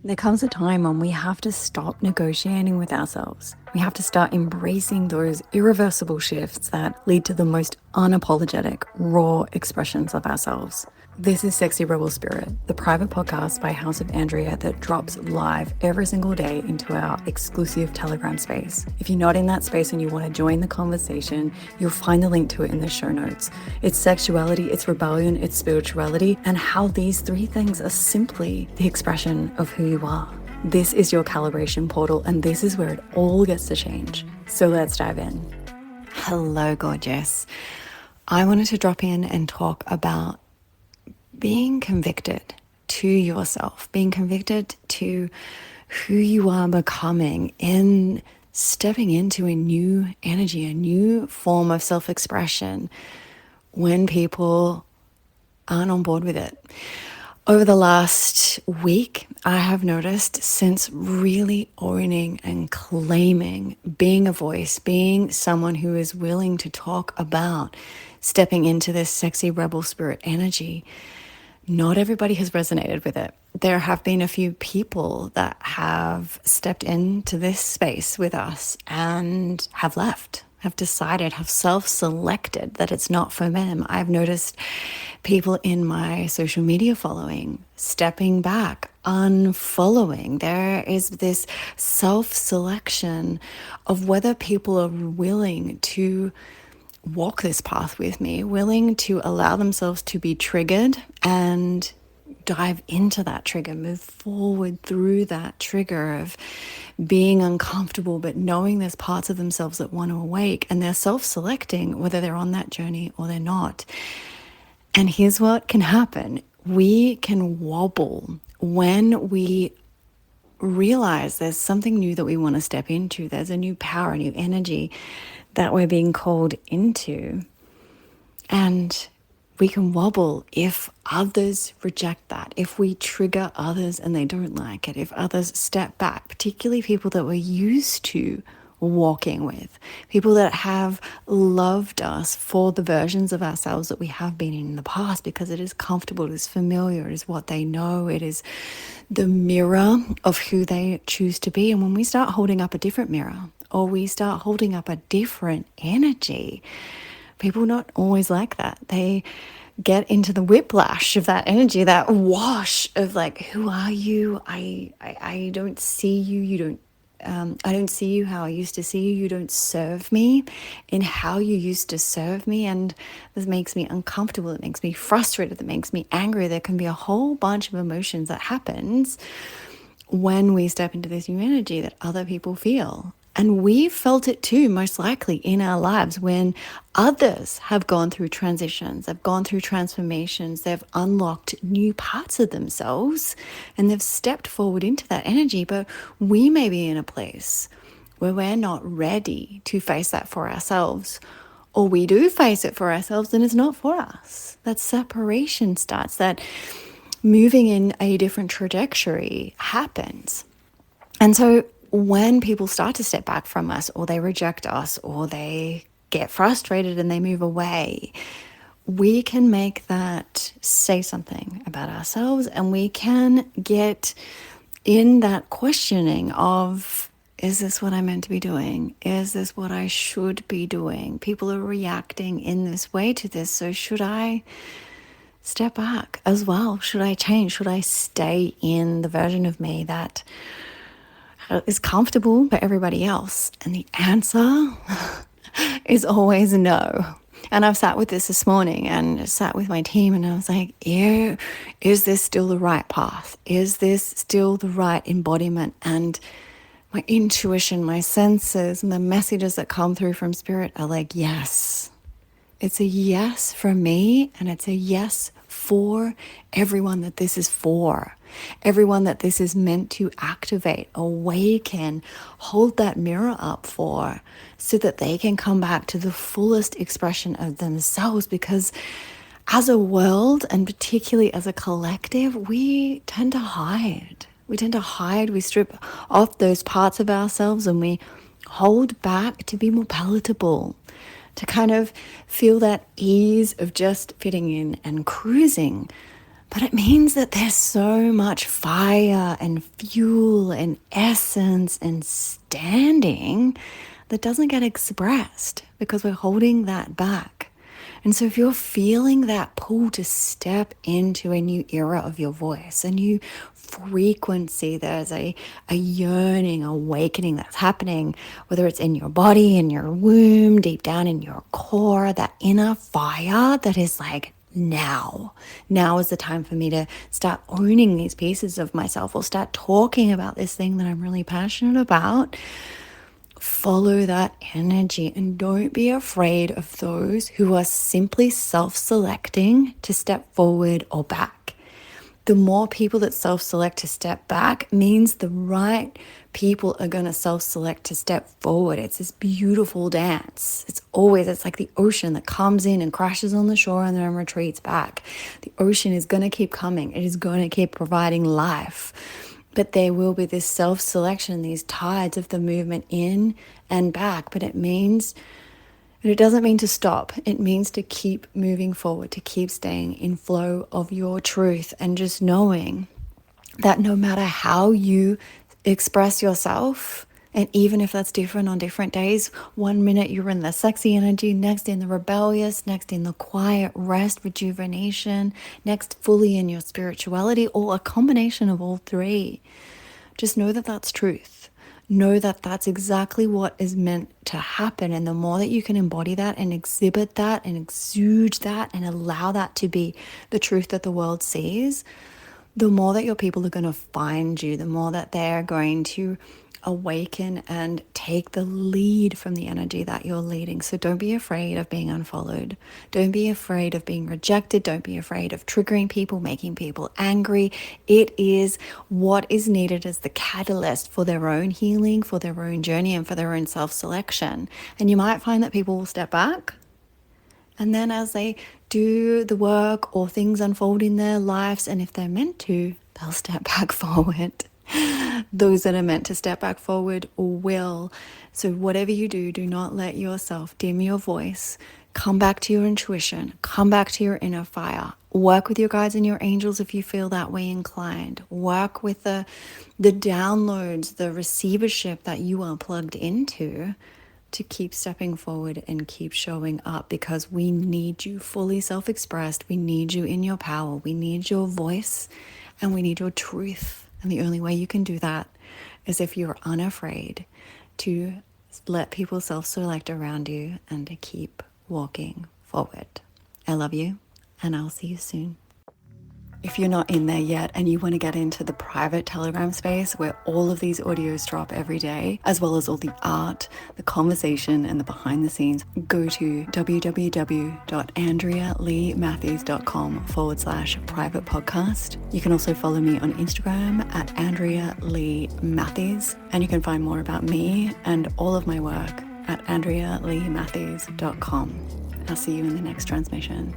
There comes a time when we have to stop negotiating with ourselves. We have to start embracing those irreversible shifts that lead to the most unapologetic, raw expressions of ourselves. This is Sexy Rebel Spirit, the private podcast by House of Andrea that drops live every single day into our exclusive Telegram space. If you're not in that space and you want to join the conversation, you'll find the link to it in the show notes. It's sexuality, it's rebellion, it's spirituality, and how these three things are simply the expression of who you are. This is your calibration portal, and this is where it all gets to change. So let's dive in. Hello, gorgeous. I wanted to drop in and talk about being convicted to yourself, being convicted to who you are becoming in stepping into a new energy, a new form of self-expression when people aren't on board with it. Over the last week, I have noticed, since really owning and claiming being a voice, being someone who is willing to talk about stepping into this sexy rebel spirit energy, not everybody has resonated with it. There have been a few people that have stepped into this space with us and have left, have decided, have self-selected that it's not for them. I've noticed people in my social media following stepping back, unfollowing. There is this self-selection of whether people are willing to walk this path with me, willing to allow themselves to be triggered and dive into that trigger, move forward through that trigger of being uncomfortable, but knowing there's parts of themselves that want to awake, and they're self-selecting whether they're on that journey or they're not. And here's what can happen. We can wobble when we realize there's something new that we want to step into. There's a new power, a new energy that we're being called into. And we can wobble if others reject that, if we trigger others and they don't like it, if others step back, particularly people that we're used to walking with, people that have loved us for the versions of ourselves that we have been in the past, because it is comfortable, it is familiar, it is what they know, it is the mirror of who they choose to be. And when we start holding up a different mirror, or we start holding up a different energy, people not always like that. They get into the whiplash of that energy, that wash of like, who are you? I don't see you. You don't. I don't see you how I used to see you. You don't serve me in how you used to serve me. And this makes me uncomfortable. It makes me frustrated. It makes me angry. There can be a whole bunch of emotions that happens when we step into this new energy that other people feel. And we've felt it too, most likely in our lives, when others have gone through transitions, they've gone through transformations, they've unlocked new parts of themselves, and they've stepped forward into that energy. But we may be in a place where we're not ready to face that for ourselves, or we do face it for ourselves and it's not for us. That separation starts, that moving in a different trajectory happens. And so when people start to step back from us, or they reject us, or they get frustrated and they move away, we can make that say something about ourselves, and we can get in that questioning of, is this what I'm meant to be doing? Is this what I should be doing? People are reacting in this way to this, so should I step back as well? Should I change? Should I stay in the version of me that is comfortable for everybody else? And the answer is always no. And I've sat with this morning and sat with my team, and I was like, yeah, is this still the right path? Is this still the right embodiment? And my intuition, my senses, and the messages that come through from spirit are like, yes. It's a yes from me, and it's a yes for everyone that this is for. Everyone that this is meant to activate, awaken, hold that mirror up for, so that they can come back to the fullest expression of themselves. Because as a world, and particularly as a collective, we tend to hide. We strip off those parts of ourselves, and we hold back to be more palatable, to kind of feel that ease of just fitting in and cruising. But it means that there's so much fire and fuel and essence and standing that doesn't get expressed because we're holding that back. And so if you're feeling that pull to step into a new era of your voice, a new frequency, there's a yearning, awakening that's happening, whether it's in your body, in your womb, deep down in your core, that inner fire that is like, now is the time for me to start owning these pieces of myself, or start talking about this thing that I'm really passionate about. Follow that energy and don't be afraid of those who are simply self-selecting to step forward or back. The more people that self-select to step back means the right people are going to self-select to step forward. It's this beautiful dance. It's like the ocean that comes in and crashes on the shore and then retreats back. The ocean is going to keep coming. It is going to keep providing life. But there will be this self-selection, these tides of the movement in and back. But it doesn't mean to stop. It means to keep moving forward, to keep staying in flow of your truth, and just knowing that no matter how you express yourself, and even if that's different on different days, 1 minute you're in the sexy energy, next in the rebellious, next in the quiet, rest, rejuvenation, next fully in your spirituality, or a combination of all three. Just know that that's truth. Know that that's exactly what is meant to happen. And the more that you can embody that and exhibit that and exude that and allow that to be the truth that the world sees, the more that your people are going to find you, the more that they're going to awaken and take the lead from the energy that you're leading. So don't be afraid of being unfollowed. Don't be afraid of being rejected. Don't be afraid of triggering people, making people angry. It is what is needed as the catalyst for their own healing, for their own journey, and for their own self-selection. And you might find that people will step back. And then as they do the work or things unfold in their lives, and if they're meant to, they'll step back forward. Those that are meant to step back forward will. So whatever you do, do not let yourself dim your voice. Come back to your intuition. Come back to your inner fire. Work with your guides and your angels if you feel that way inclined. Work with the downloads, the receivership that you are plugged into, to keep stepping forward and keep showing up, because we need you fully self-expressed. We need you in your power. We need your voice, and we need your truth. And the only way you can do that is if you're unafraid to let people self-select around you and to keep walking forward. I love you, and I'll see you soon. If you're not in there yet and you want to get into the private Telegram space where all of these audios drop every day, as well as all the art, the conversation, and the behind the scenes, go to www.andrealeemathies.com/private podcast. You can also follow me on Instagram at Andrea Lee Matthies, and you can find more about me and all of my work at andrealeemathies.com. I'll see you in the next transmission.